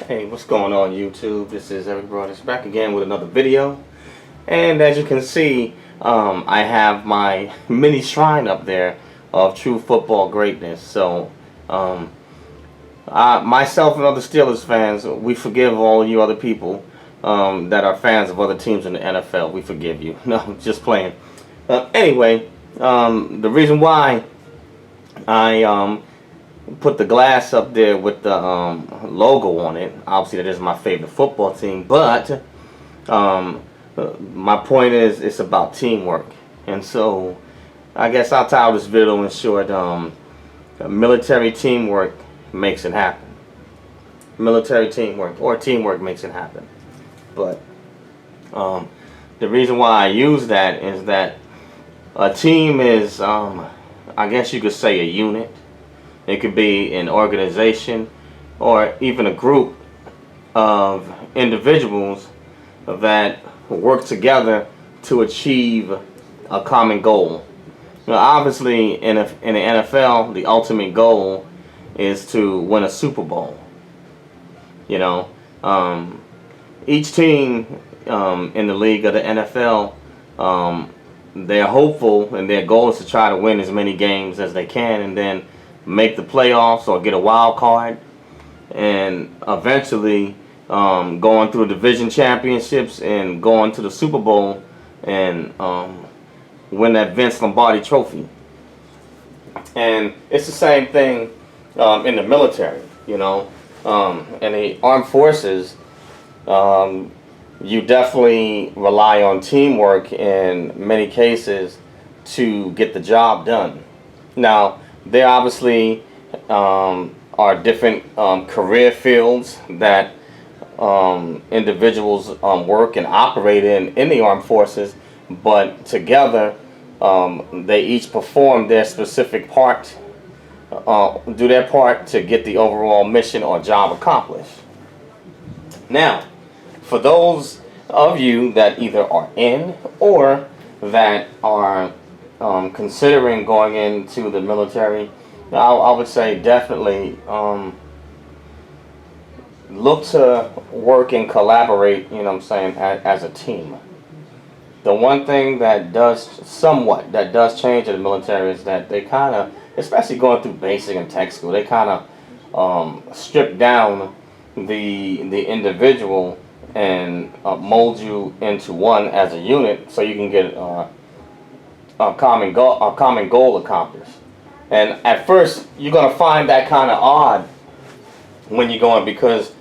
Hey, what's going on YouTube? This is Eric Broadus back again with another video. And as you can see, I have my mini shrine up there of true football greatness. So, myself and other Steelers fans, we forgive all you other people that are fans of other teams in the NFL. We forgive you. No, just playing. Anyway, the reason why I put the glass up there with the logo on it. Obviously, that is my favorite football team. But my point is, it's about teamwork. And so, I guess I'll title this video in short, military teamwork makes it happen. Military teamwork, or teamwork makes it happen. But the reason why I use that is that a team is, I guess you could say, a unit. It could be an organization or even a group of individuals that work together to achieve a common goal. Now, obviously, in the NFL, the ultimate goal is to win a Super Bowl. You know, each team in the league of the NFL, they're hopeful, and their goal is to try to win as many games as they can, and then make the playoffs or get a wild card, and eventually going through division championships and going to the Super Bowl and win that Vince Lombardi trophy. And it's the same thing in the military, you know. In the armed forces, you definitely rely on teamwork in many cases to get the job done. Now, there obviously are different career fields that individuals work and operate in the armed forces, but together they each perform their specific part, do their part to get the overall mission or job accomplished. Now, for those of you that either are in or that are considering going into the military, I would say definitely look to work and collaborate, you know what I'm saying, as a team. The one thing that does change in the military is that they kind of, especially going through basic and tech school, they kind of strip down the individual and mold you into one as a unit so you can get a common goal accomplished. And at first, you're going to find that kind of odd when you're going, because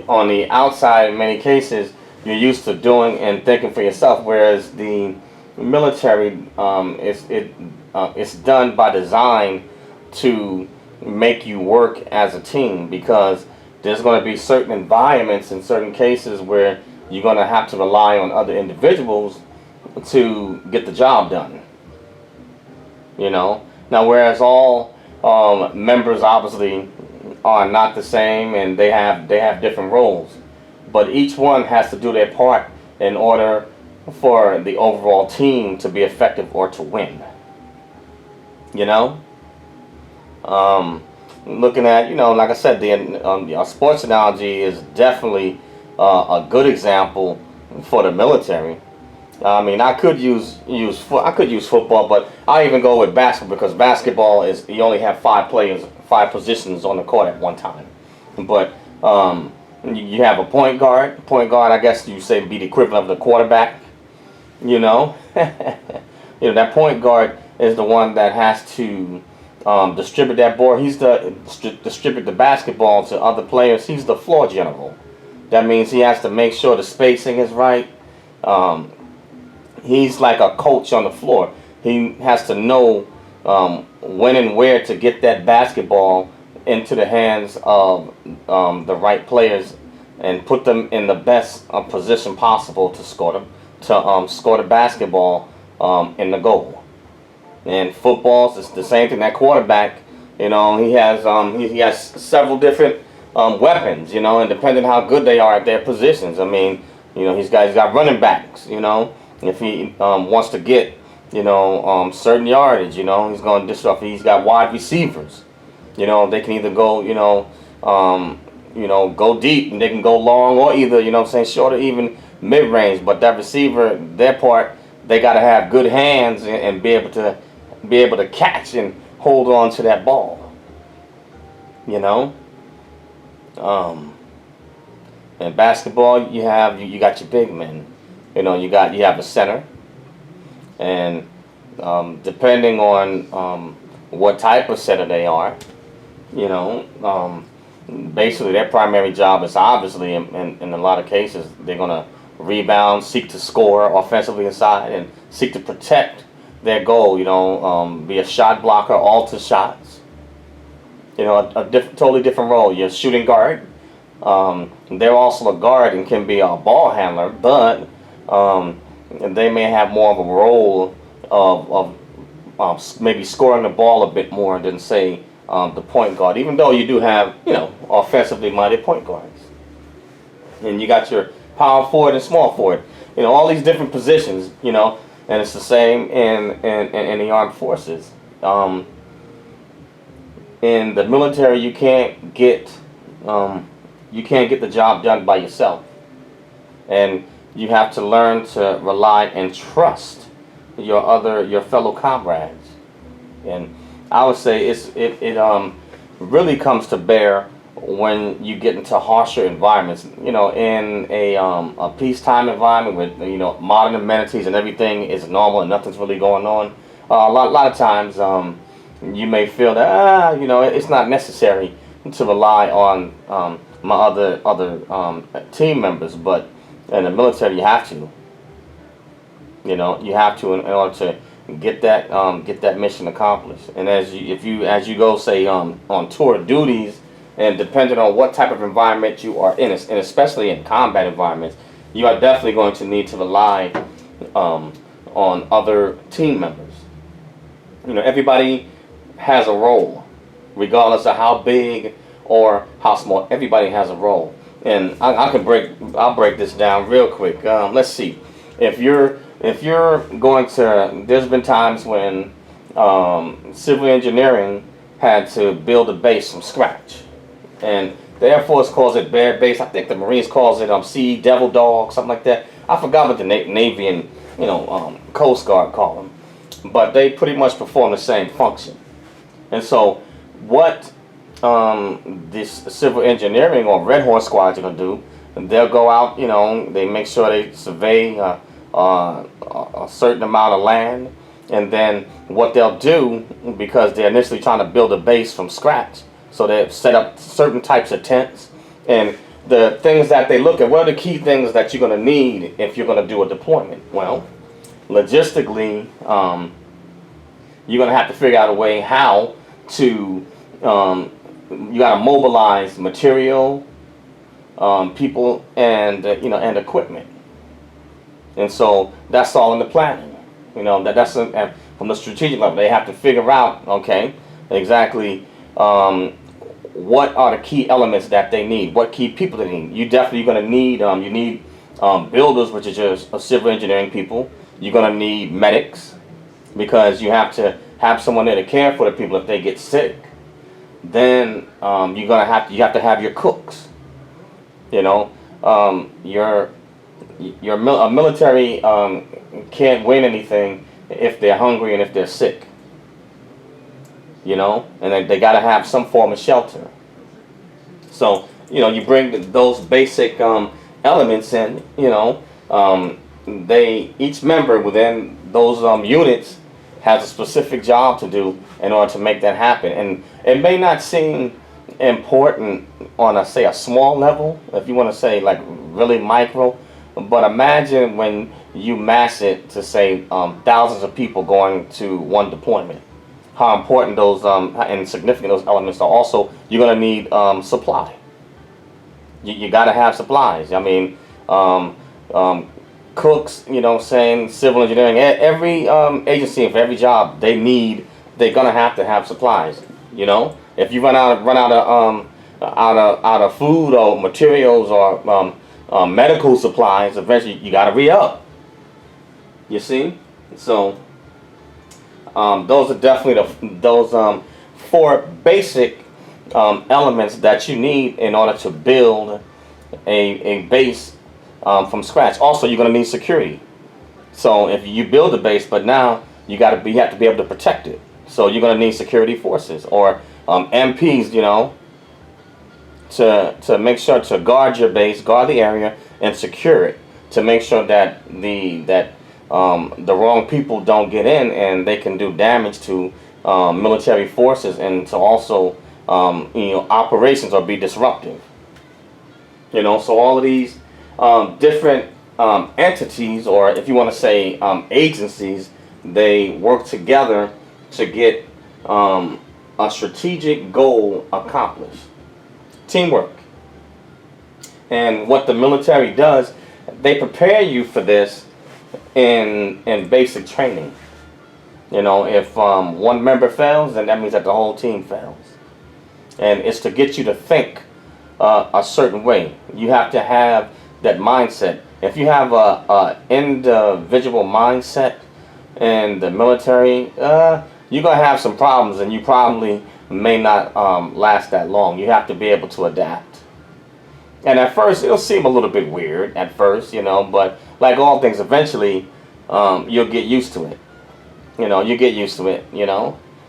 on the outside, in many cases, you're used to doing and thinking for yourself, whereas the military, it's done by design to make you work as a team, because there's going to be certain environments in certain cases where you're going to have to rely on other individuals to get the job done. You know, now whereas all members obviously are not the same, and they have different roles, but each one has to do their part in order for the overall team to be effective or to win. You know, looking at, you know, like I said, the sports analogy is definitely a good example for the military. I mean, I could use football, but I even go with basketball, because basketball is, you only have 5 positions on the court at one time. But you have a point guard. Point guard, I guess you say, be the equivalent of the quarterback. You know, you know, that point guard is the one that has to distribute that ball. He's the distribute the basketball to other players. He's the floor general. That means he has to make sure the spacing is right. He's like a coach on the floor. He has to know when and where to get that basketball into the hands of the right players and put them in the best position possible to score the basketball in the goal. And football is the same thing. That quarterback, you know, he has several different weapons, you know, and depending how good they are at their positions. I mean, you know, he's got running backs, you know. If he wants to get, you know, certain yardage, you know, he's going to disrupt. He's got wide receivers, you know, they can either go, you know, go deep, and they can go long or either, short or even mid-range. But that receiver, their part, they got to have good hands and be able to catch and hold on to that ball. In basketball, you got your big men. You have a center, and depending on what type of center they are, basically their primary job is obviously in a lot of cases they're gonna rebound, seek to score offensively inside, and seek to protect their goal. Be a shot blocker, alter shots. Totally different role. You're a shooting guard. They're also a guard and can be a ball handler, but they may have more of a role of maybe scoring the ball a bit more than, say, the point guard. Even though you do have, offensively minded point guards, and you got your power forward and small forward. All these different positions. And it's the same in the armed forces. In the military, you can't get the job done by yourself, and you have to learn to rely and trust your fellow comrades. And I would say it really comes to bear when you get into harsher environments. In a peacetime environment with modern amenities and everything is normal and nothing's really going on. A lot of times you may feel that it's not necessary to rely on my other team members, but in the military you have to. You have to in order to get that mission accomplished. And as you go, say, on tour duties, and depending on what type of environment you are in, and especially in combat environments, you are definitely going to need to rely on other team members. Everybody has a role, regardless of how big or how small. Everybody has a role, and I'll break this down real quick. Let's see, if you're going to, there's been times when civil engineering had to build a base from scratch, and the Air Force calls it Bear Base. I think the Marines calls it Sea Devil Dog, something like that. I forgot what the Navy and Coast Guard call them, but they pretty much perform the same function. And so what this civil engineering or Red Horse squads are going to do, they'll go out, they make sure they survey a certain amount of land, and then what they'll do, because they're initially trying to build a base from scratch, so they set up certain types of tents, and the things that they look at, what are the key things that you're going to need if you're going to do a deployment? Well, logistically, you're going to have to figure out a way how to, you got to mobilize material, people, and and equipment. And so that's all in the planning. That's from the strategic level. They have to figure out, okay, exactly what are the key elements that they need, what key people they need. You definitely going to need builders, which is just civil engineering people. You're going to need medics, because you have to have someone there to care for the people if they get sick. Then you have to have your cooks. A military can't win anything if they're hungry and if they're sick. And they got to have some form of shelter. So you bring those basic elements in. Each member within those units has a specific job to do in order to make that happen. And it may not seem important on a small level, if you want to say like really micro, but imagine when you mass it to say thousands of people going to one deployment, how important those and significant those elements are. Also, you're going to need supply. You got to have supplies. I mean, cooks, civil engineering, every agency for every job, they're going to have supplies. If you run out of food or materials or medical supplies, eventually you got to re-up. You see? So those are definitely those four basic elements that you need in order to build a base from scratch. Also, you're going to need security. So if you build a base, but now you have to be able to protect it. So you're going to need security forces or MPs, to make sure to guard your base, guard the area, and secure it to make sure that the wrong people don't get in and they can do damage to military forces and to also operations or be disruptive. So all of these different entities, or if you want to say agencies, they work together to get a strategic goal accomplished. Teamwork. And what the military does, they prepare you for this in basic training. If one member fails, then that means that the whole team fails. And it's to get you to think a certain way. You have to have that mindset. If you have a individual mindset in the military, you're going to have some problems, and you probably may not last that long. You have to be able to adapt. And at first, it'll seem a little bit weird at first, but like all things, eventually you'll get used to it. You get used to it,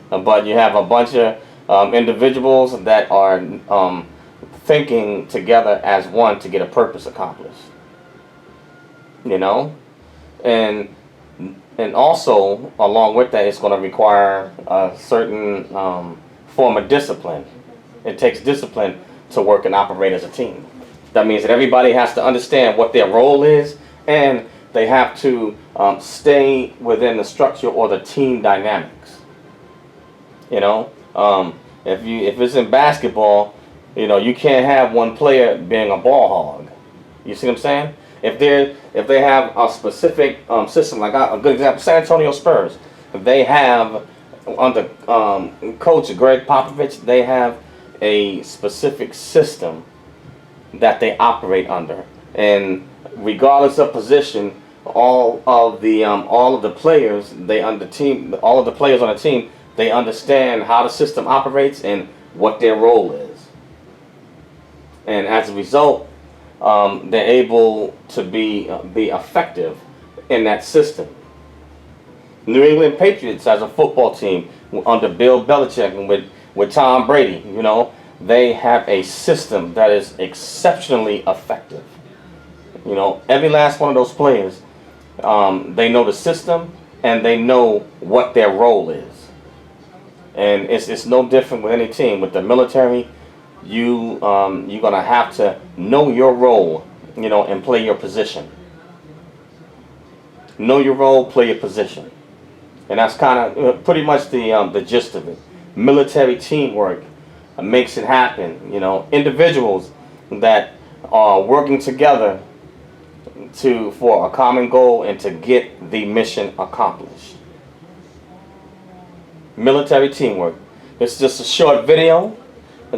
But you have a bunch of individuals that are thinking together as one to get a purpose accomplished. And also, along with that, it's going to require a certain form of discipline. It takes discipline to work and operate as a team. That means that everybody has to understand what their role is, and they have to stay within the structure or the team dynamics. If it's in basketball, you can't have one player being a ball hog. You see what I'm saying? If they have a specific system, like a good example, San Antonio Spurs, they have under Coach Greg Popovich, they have a specific system that they operate under, and regardless of position, all of the players all of the players on the team, they understand how the system operates and what their role is, and as a result, they're able to be effective in that system. New England Patriots as a football team under Bill Belichick and with Tom Brady, they have a system that is exceptionally effective. Every last one of those players, they know the system and they know what their role is. And it's no different with any team. With the military, you're gonna have to know your role, and play your position. Know your role, play your position, and that's kind of pretty much the gist of it. Military teamwork makes it happen. Individuals that are working together for a common goal and to get the mission accomplished. Military teamwork. It's just a short video,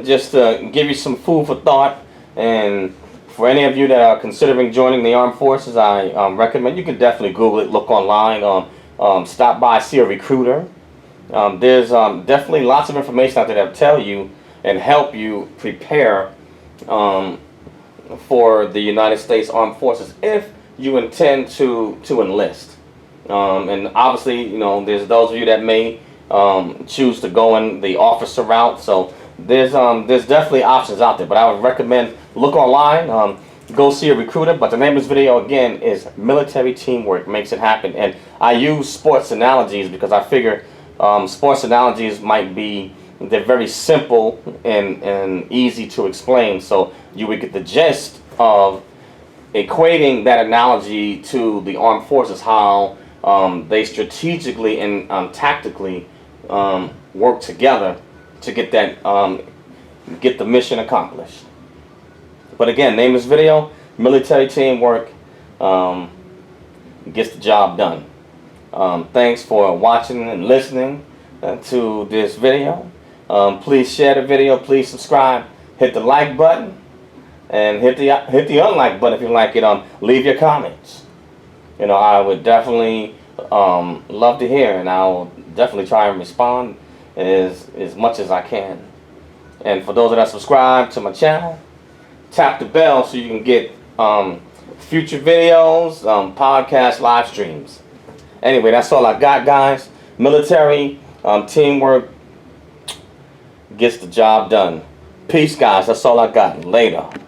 just to give you some food for thought. And for any of you that are considering joining the armed forces, I recommend you can definitely Google it, look online, stop by, see a recruiter. There's definitely lots of information out there that will tell you and help you prepare for the United States Armed Forces if you intend to enlist. And obviously, there's those of you that may choose to go in the officer route. So there's definitely options out there. But I would recommend look online, go see a recruiter. But the name of this video again is Military Teamwork Makes It Happen. And I use sports analogies because I figure sports analogies they're very simple and easy to explain. So you would get the gist of equating that analogy to the armed forces, how they strategically and tactically work together to get the mission accomplished. But again, name of this video, Military Teamwork Gets the Job Done. Thanks for watching and listening to this video. Please share the video, please subscribe, hit the like button, and hit the unlike button if you like it. Leave your comments. I would definitely love to hear, and I'll definitely try and respond as much as I can. And for those that are subscribed to my channel, tap the bell so you can get future videos, podcast live streams. Anyway, that's all I got, guys. Military teamwork gets the job done. Peace, guys. That's all I got. Later.